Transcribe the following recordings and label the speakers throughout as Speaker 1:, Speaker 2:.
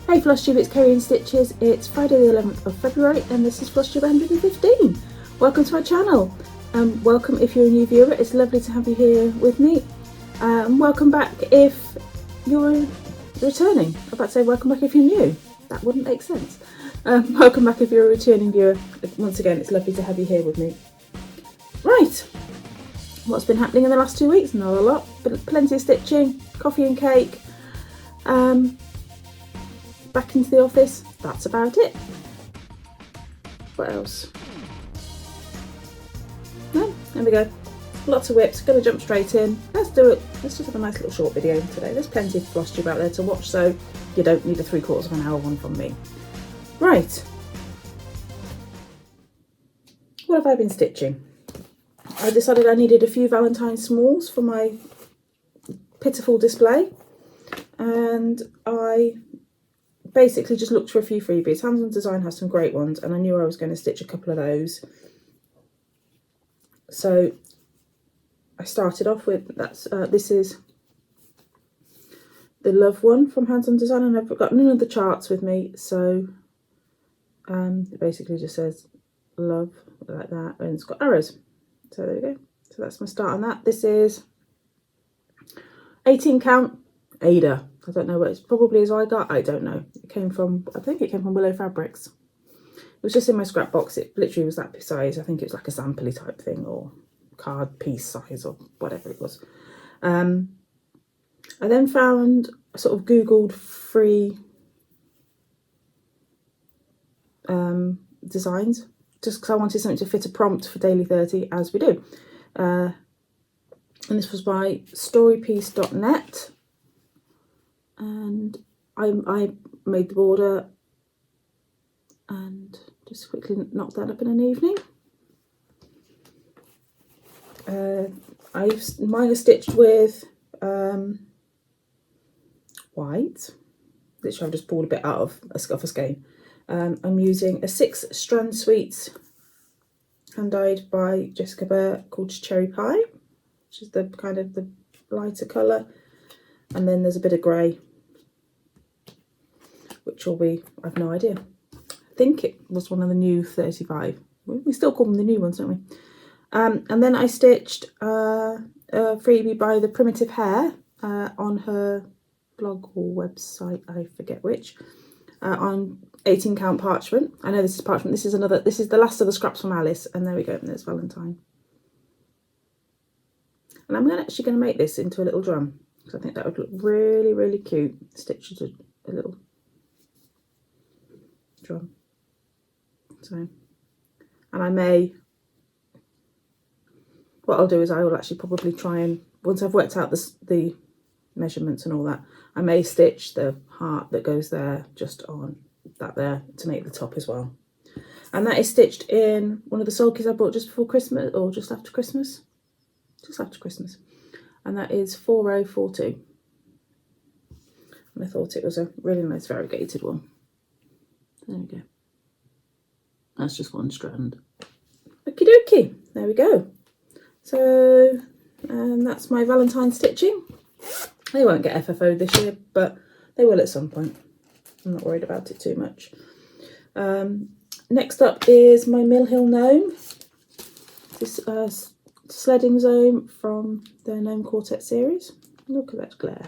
Speaker 1: Hey FlossTube, it's Kerry in Stitches. It's Friday the 11th of February and this is FlossTube 115. Welcome to my channel. Welcome if you're a new viewer, it's lovely to have you here with me. Welcome back if you're returning. I'm about to say welcome back if you're new. That wouldn't make sense. Welcome back if you're a returning viewer. Once again, it's lovely to have you here with me. Right, what's been happening in the last 2 weeks? Not a lot, but plenty of stitching, coffee and cake. Back into the office, that's about it. What else? No, there we go. Lots of whips, gonna jump straight in. Let's do it. Let's just have a nice little short video today. There's plenty of FlossTube out there to watch, so you don't need a 3/4 of an hour one from me. Right. What have I been stitching? I decided I needed a few Valentine smalls for my pitiful display, and I basically just looked for a few freebies. Hands On Design has some great ones, and I knew I was going to stitch a couple of those. So I started off with this is the Love one from Hands On Design, and I've got none of the charts with me, so it basically just says Love like that, and it's got arrows. So there we go. So that's my start on that. This is 18 count Ada. I don't know what it's probably as Zweigart. I don't know. It came from, I think it came from Willow Fabrics. It was just in my scrap box. It literally was that size. I think it was like a sampley type thing or card piece size or whatever it was. I then found, sort of Googled free designs just because I wanted something to fit a prompt for Daily 30 as we do. And this was by storypiece.net. And I made the border and just quickly knocked that up in an evening. Mine is stitched with white, which I've just pulled a bit out of a skein. I'm using a 6-strand sweets hand dyed by Jessica Burr called Cherry Pie, which is the kind of the lighter colour, and then there's a bit of grey, which will be, I've no idea. I think it was one of the new 35. We still call them the new ones, don't we? And then I stitched a freebie by the Primitive Hare on her blog or website, I forget which, on 18 count parchment. I know this is parchment. This is the last of the scraps from Alice, and there we go. And there's Valentine. And I'm actually going to make this into a little drum because I think that would look really, really cute. Stitched a little drum. So, and I may, what I'll do is I will actually probably try and, once I've worked out the measurements and all that, I may stitch the heart that goes there just on that there to make the top as well. And that is stitched in one of the Sulkies I bought just before Christmas, or just after Christmas. Just after Christmas. And that is 4042. And I thought it was a really nice variegated one. There we go. That's just one strand. Okie dokie. There we go. So, that's my Valentine stitching. They won't get FFO'd this year, but they will at some point. I'm not worried about it too much. Next up is my Mill Hill Gnome. This Sledding Gnome from the Gnome Quartet series. Look at that glare.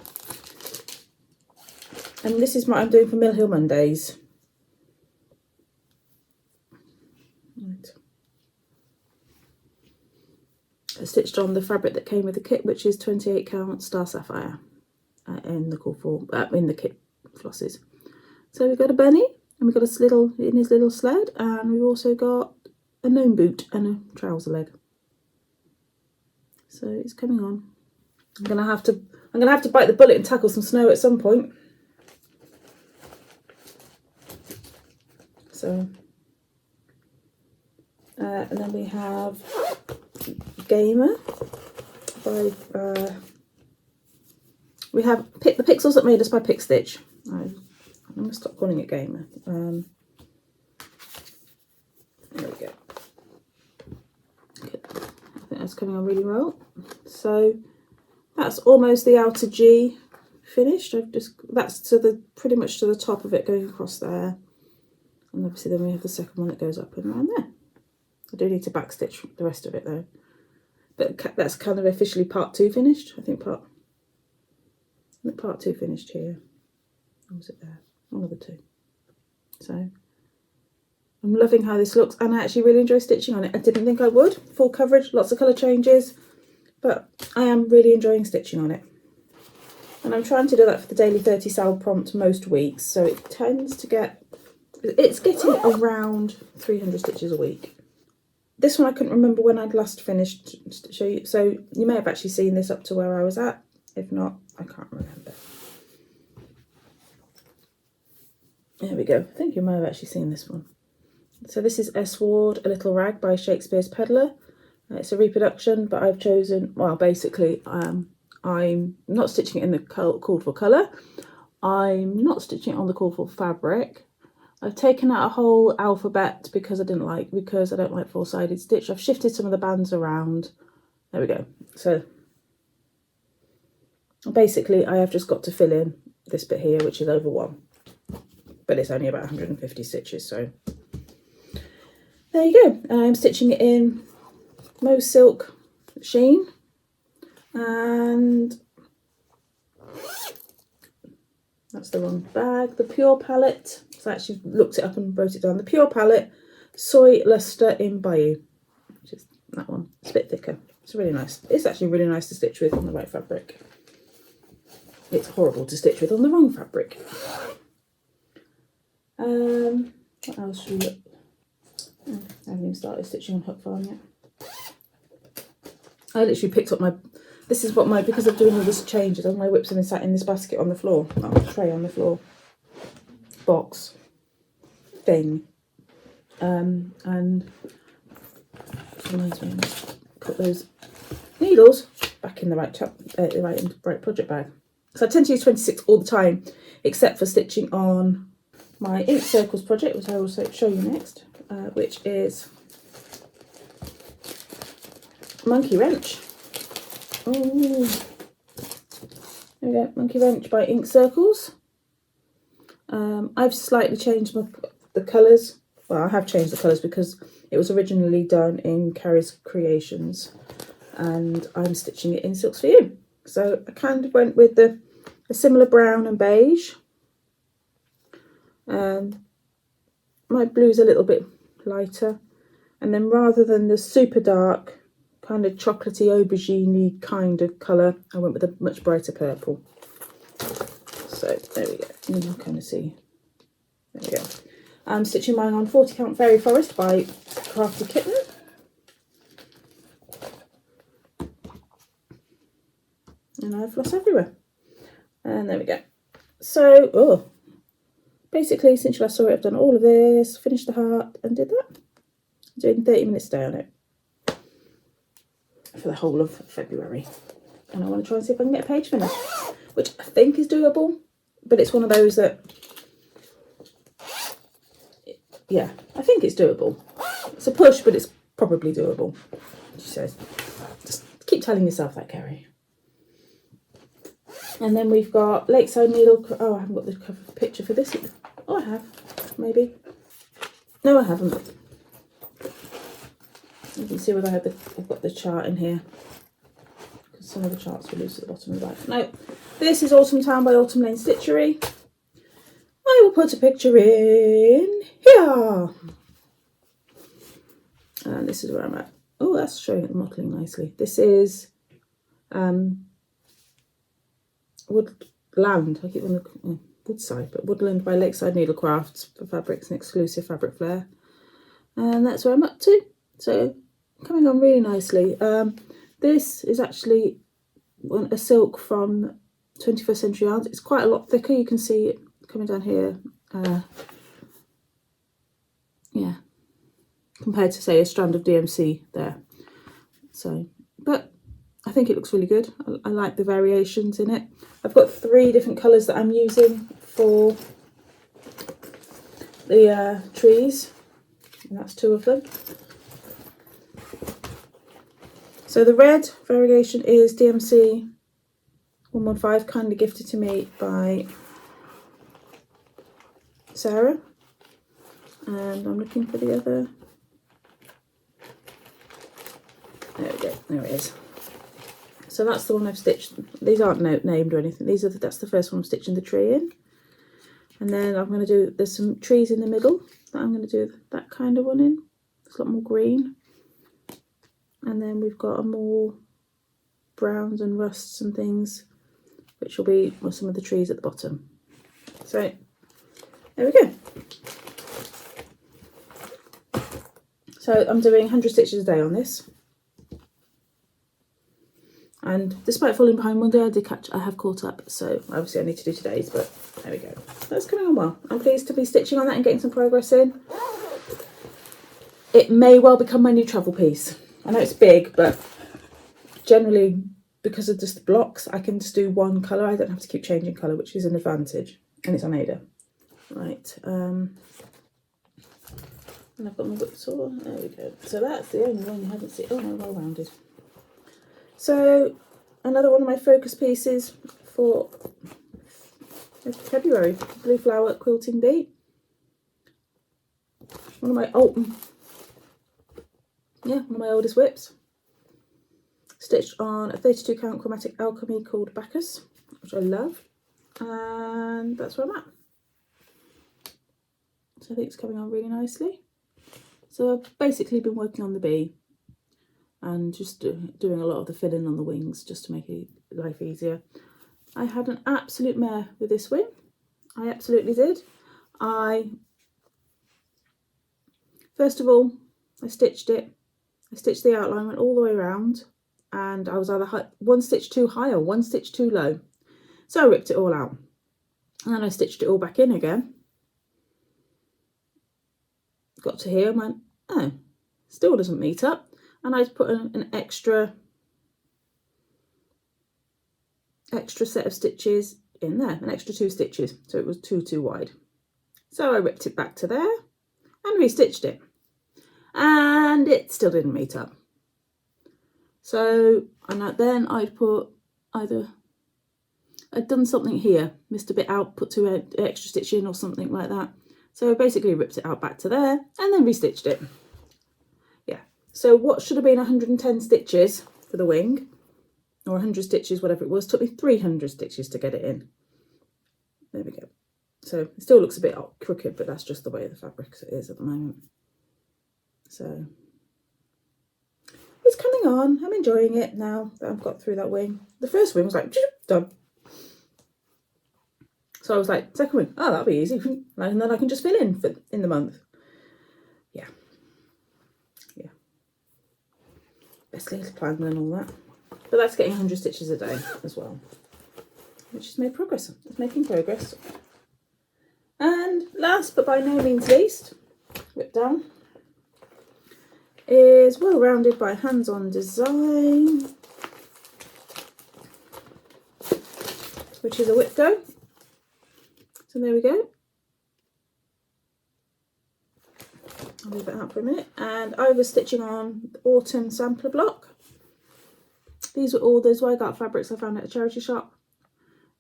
Speaker 1: And this is what I'm doing for Mill Hill Mondays. Right. I stitched on the fabric that came with the kit, which is 28 count Star Sapphire in the kit flosses. So we've got a bunny, and we've got a little in his little sled, and we've also got a gnome boot and a trouser leg. So it's coming on. I'm gonna have to bite the bullet and tackle some snow at some point. So, and then we have Gamer by we have the Pixels That Made Us by PIX Stitch. I'm gonna stop calling it Gamer. There we go. Good. I think that's coming on really well. So that's almost the outer G finished. That's to the pretty much to the top of it going across there, and obviously then we have the second one that goes up and around there. I do need to backstitch the rest of it though, but that's kind of officially part 2 finished. I think part 2 finished here. Or was it there? One of the two. So I'm loving how this looks, and I actually really enjoy stitching on it. I didn't think I would. Full coverage, lots of colour changes, but I am really enjoying stitching on it. And I'm trying to do that for the daily 30 sal prompt most weeks, so it tends to it's getting around 300 stitches a week. This one I couldn't remember when I'd last finished to show you, so you may have actually seen this up to where I was at. If not, I can't remember. There we go. I think you may have actually seen this one. So this is S. Ward, A Little Rag by Shakespeare's Peddler. It's a reproduction, but I've chosen, well, basically, I'm not stitching it in the called for colour. I'm not stitching it on the called for fabric. I've taken out a whole alphabet because I don't like four-sided stitch. I've shifted some of the bands around. There we go. So basically, I have just got to fill in this bit here, which is over 1. But it's only about 150 stitches, so there you go. I'm stitching it in Mo Silk Sheen, and that's the wrong bag. The Pure Palette, so I actually looked it up and wrote it down. The Pure Palette Soy Luster in Bayou, which is that one. It's a bit thicker. It's really nice. It's actually really nice to stitch with on the right fabric. It's horrible to stitch with on the wrong fabric. What else should we look? I haven't even started stitching on hook farm yet. I literally picked up because of doing all this changes, all my whips have been sat in this basket on the floor, tray on the floor, box thing. And it reminds me, put those needles back in the right project bag. So I tend to use 26 all the time, except for stitching on my ink circles project, which I will show you next, which is Monkey Wrench. Oh, there we go, Monkey Wrench by Ink Circles. I've slightly changed the colours. Well, I have changed the colours because it was originally done in Carrie's Creations, and I'm stitching it in Silks For You. So I kind of went with a similar brown and beige. My blue's a little bit lighter, and then rather than the super dark kind of chocolatey aubergine-y kind of colour, I went with a much brighter purple. So there we go, you can kind of see. There we go. I'm stitching mine on 40 Count Fairy Forest by Crafty Kitten. And I have floss everywhere. And there we go. So, basically, since you last saw it, I've done all of this, finished the heart, and did that. I'm doing 30 minutes a day on it for the whole of February. And I want to try and see if I can get a page finished, which I think is doable, but it's one of those that, yeah, I think it's doable. It's a push, but it's probably doable, she says. Just keep telling yourself that, Carrie. And then we've got Lakeside Needle. Oh, I haven't got the cover picture for this yet. Oh, I have, maybe. No, I haven't. You can see whether I've got the chart in here, because some of the charts were loose at the bottom of the bag. No, this is Autumn Town by Autumn Lane Stitchery. I will put a picture in here. And this is where I'm at. Oh, that's showing it mottling nicely. This is Woodland. I keep on the Woodside, but Woodland by Lakeside Needlecrafts for fabrics and exclusive fabric flair. And that's where I'm up to. So coming on really nicely. This is actually a silk from 21st Century Yarns. It's quite a lot thicker. You can see it coming down here. Yeah, compared to say a strand of DMC there. So, but I think it looks really good. I like the variations in it. I've got 3 different colours that I'm using for the trees, and that's 2 of them. So the red variation is DMC 115, kindly gifted to me by Sarah. And I'm looking for the other. There we go, there it is. So that's the one I've stitched. These aren't named or anything. That's the first one I'm stitching the tree in. And then I'm going to do, there's some trees in the middle that I'm going to do that kind of one in. It's a lot more green. And then we've got a more browns and rusts and things, which will be some of the trees at the bottom. So there we go. So I'm doing 100 stitches a day on this. And despite falling behind one day, I have caught up. So obviously I need to do today's, but there we go. That's coming on well. I'm pleased to be stitching on that and getting some progress in. It may well become my new travel piece. I know it's big, but generally because of just the blocks, I can just do one colour. I don't have to keep changing colour, which is an advantage. And it's on Ada. Right. And I've got my whipsaw. There we go. So that's the only one you haven't seen. Oh no, well rounded. So another one of my focus pieces for February, Blue Flower Quilting Bee. One of my oldest whips. Stitched on a 32 count Chromatic Alchemy called Bacchus, which I love. And that's where I'm at. So I think it's coming on really nicely. So I've basically been working on the bee and just doing a lot of the filling on the wings just to make life easier. I had an absolute mare with this wing. I absolutely did. First of all, I stitched it. I stitched the outline, went all the way around, and I was either one stitch too high or one stitch too low. So I ripped it all out. And then I stitched it all back in again. Got to here and went, oh, still doesn't meet up. And I put an extra set of stitches in there, an extra 2 stitches, so it was too wide. So I ripped it back to there and restitched it, and it still didn't meet up. So, and then I'd put I'd done something here, missed a bit out, put 2 extra stitch in or something like that. So I basically ripped it out back to there and then restitched it. Yeah, so what should have been 110 stitches for the wing, or 100 stitches, whatever it was, took me 300 stitches to get it in. There we go. So it still looks a bit crooked, but that's just the way the fabric is at the moment. So it's coming on. I'm enjoying it now that I've got through that wing. The first wing was like, done. So I was like, second wing, oh, that'll be easy. And then I can just fill in the month. Yeah. Yeah. Best laid plan and all that. But that's getting 100 stitches a day as well, which has made progress. It's making progress. And last but by no means least, whip down, is Well Rounded by Hands On Design, which is a whip go. So there we go. I'll leave it out for a minute. And I was stitching on the autumn sampler block. These were all the Zweigart fabrics I found at a charity shop,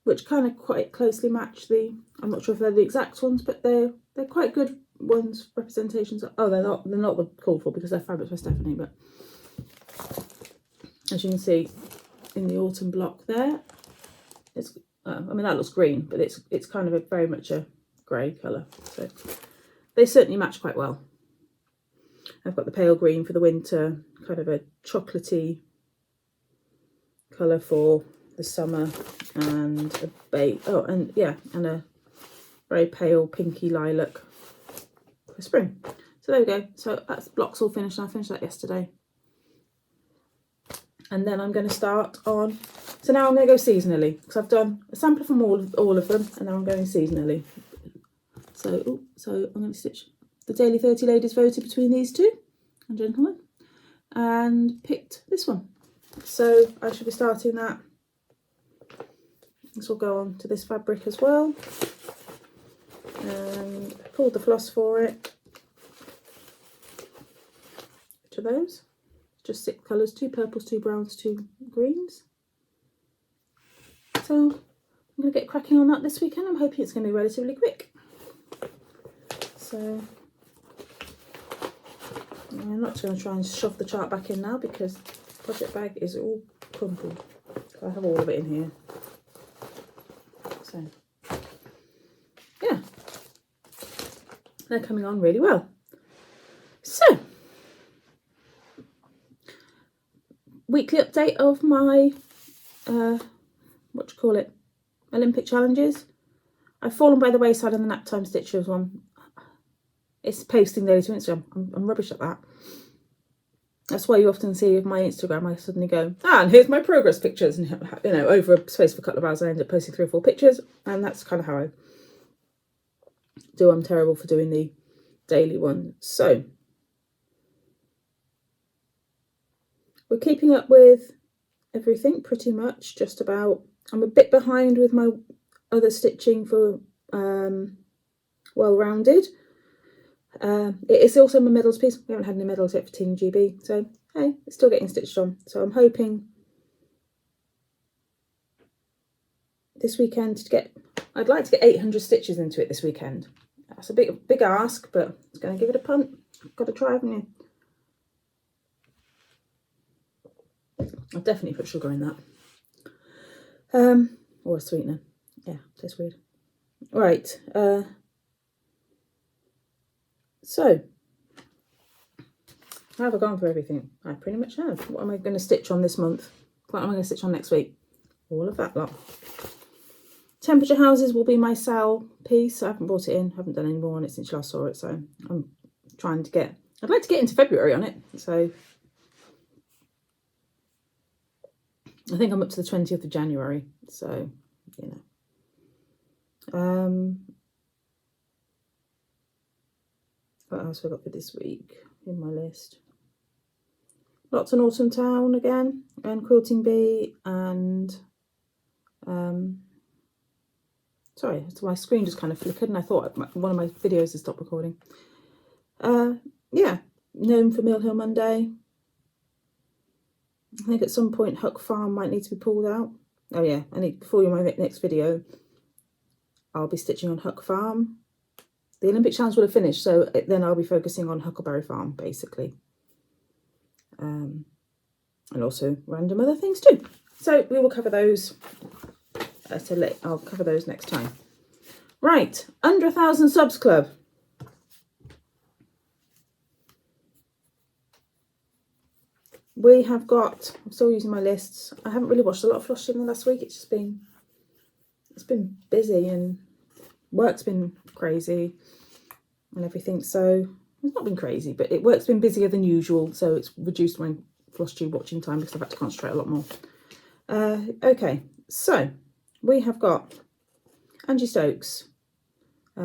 Speaker 1: which kind of quite closely match I'm not sure if they're the exact ones, but they're quite good ones, representations. Oh, they're not the called for because they're fabrics by Stephanie, but as you can see in the autumn block there, it's I mean, that looks green, but it's kind of very much a grey colour. So they certainly match quite well. I've got the pale green for the winter, kind of a chocolatey colour for the summer, and and a very pale pinky lilac for spring. So there we go. So that's block's all finished. I finished that yesterday. And then I'm going to start on, so now I'm going to go seasonally, because I've done a sampler from all of them, and now I'm going seasonally. So I'm going to stitch the Daily 30 Ladies voted between these two, and gentlemen, and picked this one. So I should be starting that. This will go on to this fabric as well. And I pulled the floss for it. Which are those? Just 6 colours, 2 purples, 2 browns, 2 greens. So I'm going to get cracking on that this weekend. I'm hoping it's going to be relatively quick. So I'm not going to try and shove the chart back in now because the project bag is all crumpled. So I have all of it in here. So yeah, they're coming on really well. So weekly update of my Olympic challenges. I've fallen by the wayside on the nap time stitches one. It's posting daily to Instagram. I'm rubbish at that. That's why you often see of my Instagram, I suddenly go, and here's my progress pictures, and you know, over a space of a couple of hours I end up posting 3 or 4 pictures, and that's kind of how I do. I'm terrible for doing the daily one. So we're keeping up with everything pretty much, just about. I'm a bit behind with my other stitching for Well Rounded. It is also my medals piece. We haven't had any medals yet for Team GB, so hey, it's still getting stitched on. So I'm hoping this weekend to get, I'd like to get 800 stitches into it this weekend. That's a big ask, but it's going to give it a punt. Got to try, haven't you? I've definitely put sugar in that. Or a sweetener. Yeah, tastes weird. Right. So, how have I gone for everything? I pretty much have. What am I going to stitch on this month? What am I going to stitch on next week? All of that lot. Temperature houses will be my Sal piece. I haven't brought it in. Haven't done any more on it since you last saw it. So I'm trying to get, I'd like to get into February on it. So I think I'm up to the 20th of January. So, you know. What else have I got for this week in my list? Lots on Autumn Town again, and Quilting Bee, and sorry, so my screen just kind of flickered and I thought one of my videos had stopped recording. Yeah, Gnome for Mill Hill Monday. I think at some point Huck Farm might need to be pulled out. Oh yeah, I need, before my next video, I'll be stitching on Huck Farm. The Olympic Challenge will have finished, so then I'll be focusing on Huckleberry Farm, basically. And also random other things too. So we will cover those. I'll cover those next time. Right, under 1,000 subs club. We have got, I'm still using my lists. I haven't really watched a lot of Flush in the last week. It's been busy and work's been crazy and everything. So it's not been crazy, but work's been busier than usual. So it's reduced my Flush tube watching time because I've had to concentrate a lot more. Okay, so we have got Angie Stokes,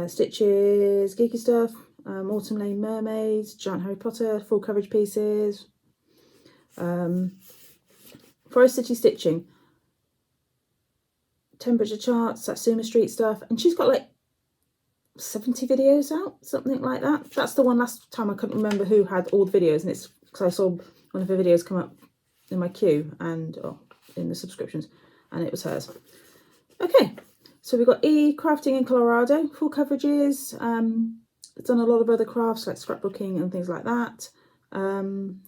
Speaker 1: Stitches, Geeky Stuff, Autumn Lane Mermaids, Giant Harry Potter, full coverage pieces, Forest City Stitching, Temperature Charts, Satsuma Street Stuff, and she's got like 70 videos out, something like that. That's the one last time I couldn't remember who had all the videos, and it's because I saw one of her videos come up in my queue and in the subscriptions, and it was hers. Okay, so we've got E Crafting in Colorado, full coverages. It's done a lot of other crafts like scrapbooking and things like that.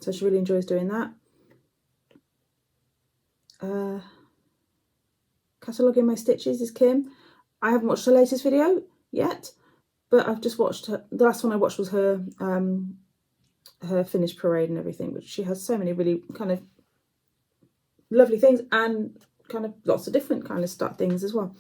Speaker 1: So she really enjoys doing that. Cataloguing my stitches is Kim. I haven't watched her latest video yet, but I've just watched her. The last one I watched was her her finished parade and everything, which she has so many really kind of lovely things and kind of lots of different kind of things as well.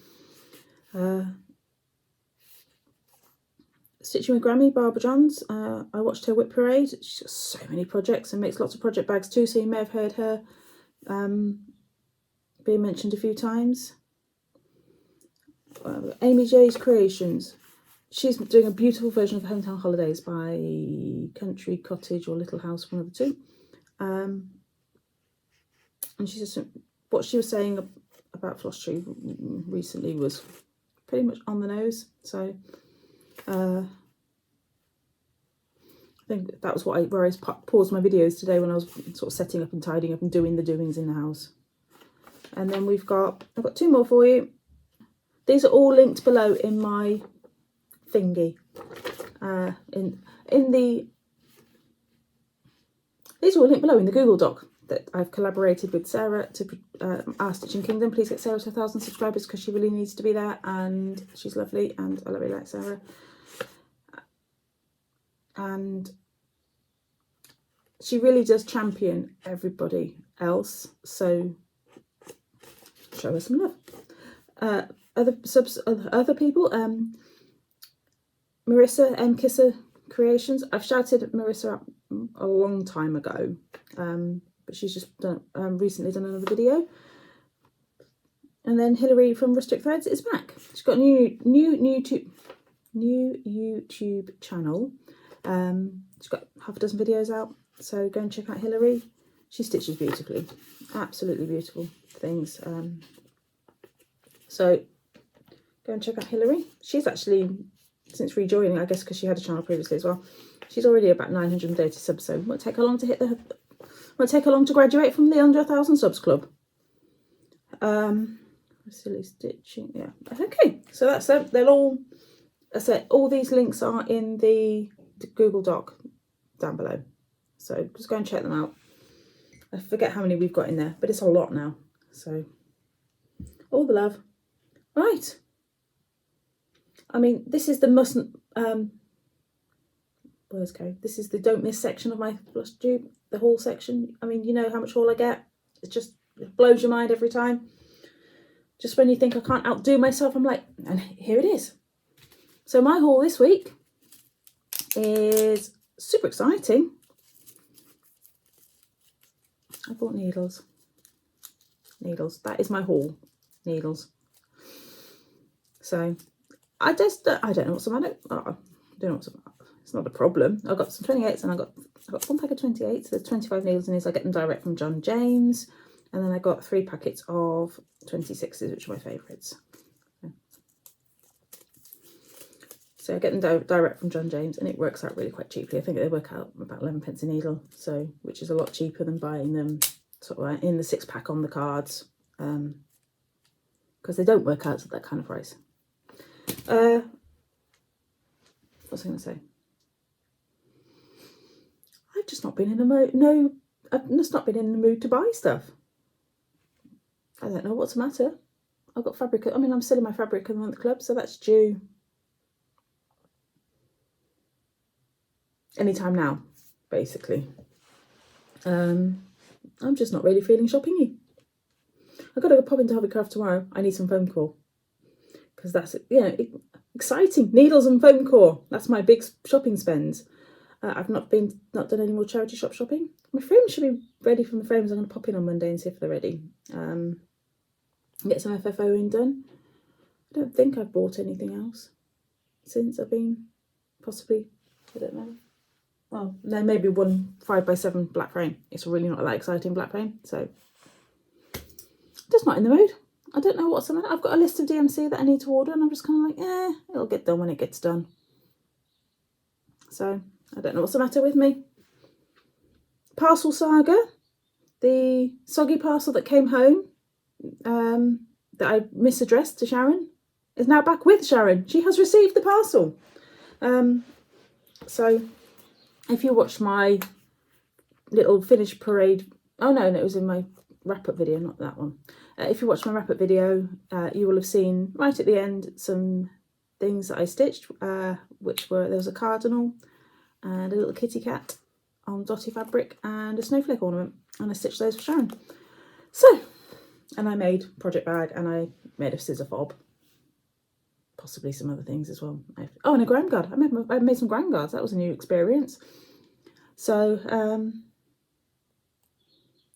Speaker 1: Stitching with Grammy, Barbara Johns. I watched her whip parade. She's got so many projects and makes lots of project bags too, so you may have heard her being mentioned a few times. Amy J's Creations. She's doing a beautiful version of the Hometown Holidays by Country Cottage or Little House, one of the two. And she just, what she was saying about Floss Tree recently was pretty much on the nose. So I think that was where I paused my videos today when I was sort of setting up and tidying up and doing the doings in the house. And then I've got 2 more for you. These are all linked below in my thingy. These are all linked below in the Google Doc that I've collaborated with Sarah to our Stitching Kingdom. Please get Sarah to 1,000 subscribers because she really needs to be there, and she's lovely and I really like Sarah. And she really does champion everybody else, so show her some love. Other people, Marissa M. Kisser Creations. I've shouted at Marissa out a long time ago, but she's just recently done another video. And then Hilary from Rustic Threads is back. She's got a new YouTube channel. She's got half a dozen videos out, so go and check out Hilary. She stitches beautifully, absolutely beautiful things. So go and check out Hilary. She's actually, since rejoining, I guess because she had a channel previously as well, she's already about 930 subs, so it won't take her long to graduate from the under 1,000 subs club. Silly stitching, yeah. Okay, so that's them. They'll all, I said, all these links are in the Google Doc down below, so just go and check them out. I forget how many we've got in there, but it's a lot now, so all the love. Right, I mean, this is the mustn't where's go this is the don't miss section of my flush tube, the haul section. I mean, you know how much haul I get. It blows your mind every time. Just when you think I can't outdo myself, I'm like, and here it is. So my haul this week is super exciting. I bought needles. That is my haul. Needles. So I don't know what's the matter. I don't know what's the matter. It's not a problem. I got some 28s and I got 1 pack of 28s. There's 25 needles in these. I get them direct from John James. And then I got 3 packets of 26s, which are my favourites. So I get them direct from John James, and it works out really quite cheaply. I think they work out about 11p a needle, so which is a lot cheaper than buying them sort of in the 6-pack on the cards, because they don't work out at that kind of price. What was I going to say? I've just not been in the mood. No, I've just not been in the mood to buy stuff. I don't know what's the matter. I've got fabric. I mean, I'm still in my fabric of the month club, so that's due anytime now, basically. I'm just not really feeling shoppingy. I've got to go pop into Hobbycraft tomorrow. I need some foam core because that's, you know, exciting. Needles and foam core. That's my big shopping spends. I've not done any more charity shop shopping. My frames should be ready from the frames. I'm going to pop in on Monday and see if they're ready. Get some FFOing done. I don't think I've bought anything else since I've been, possibly, I don't know. Well, there may be one 5x7 black frame. It's really not that exciting black frame, so just not in the mood. I don't know what's the matter. I've got a list of DMC that I need to order, and I'm just kind of like, it'll get done when it gets done. So I don't know what's the matter with me. Parcel saga, the soggy parcel that came home, that I misaddressed to Sharon, is now back with Sharon. She has received the parcel. So if you watched my little finish parade, oh no, it was in my wrap-up video, not that one. If you watched my wrap-up video, you will have seen right at the end some things that I stitched, which were, there was a cardinal and a little kitty cat on dotty fabric and a snowflake ornament, and I stitched those for Sharon. So, and I made project bag, and I made a scissor fob, possibly some other things as well. Oh, and a grand guard. I made some grand guards. That was a new experience. So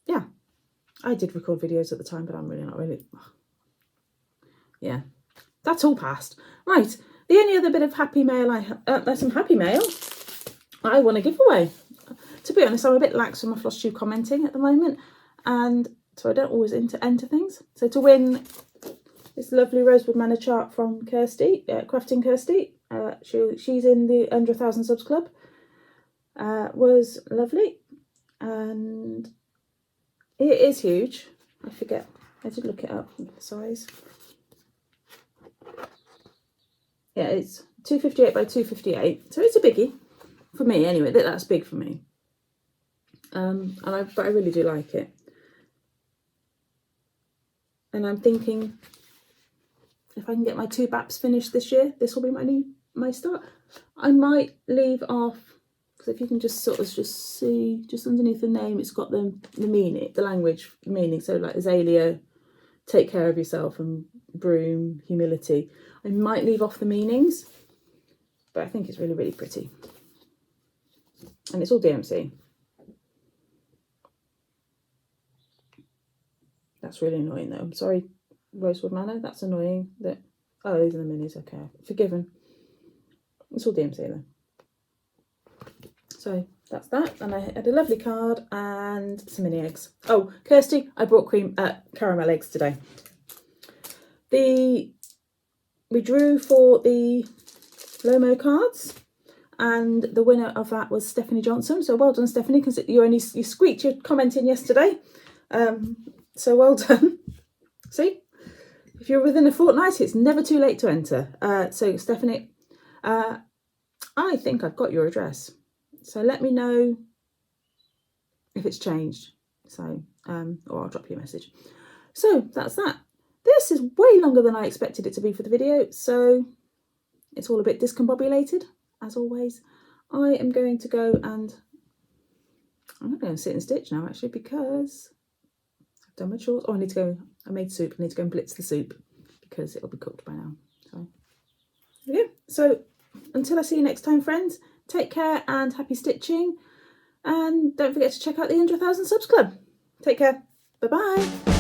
Speaker 1: yeah, I did record videos at the time, but I'm really not really. Yeah, that's all past. Right, the only other bit of happy mail there's some happy mail I want to give away. To be honest, I'm a bit lax with my floss tube commenting at the moment, and so I don't always enter things. So to win this lovely Rosewood Manor chart from Kirsty, Crafting Kirsty, she's in the under 1,000 subs club, was lovely, and it is huge. I forget I did look it up, the size. Yeah, it's 258 by 258, so it's a biggie for me anyway. That's big for me. But I really do like it. And I'm thinking, if I can get my 2 BAPs finished this year, this will be my start. I might leave off, because if you can just sort of just see, just underneath the name, it's got the meaning, the language meaning. So like azalea, take care of yourself, and broom, humility. I might leave off the meanings, but I think it's really, really pretty. And it's all DMC. That's really annoying though. I'm sorry, Rosewood Manor. That's annoying. Oh, these are the minis. Okay, forgiven. It's all DMC though. So that's that. And I had a lovely card and some mini eggs. Oh, Kirsty, I brought caramel eggs today. We drew for the Lomo cards, and the winner of that was Stephanie Johnson. So well done, Stephanie, because you squeaked your comment in yesterday. So well done. See, if you're within a fortnight, it's never too late to enter. So Stephanie, I think I've got your address. So let me know if it's changed. So, or I'll drop you a message. So that's that. This is way longer than I expected it to be for the video. So it's all a bit discombobulated, as always. I am going to go and I'm going to sit and stitch now, actually, because I've done my chores. Oh, I made soup. I need to go and blitz the soup because it'll be cooked by now. So there we go. So until I see you next time, friends, take care and happy stitching. And don't forget to check out the 100,000 Subs Club. Take care. Bye-bye.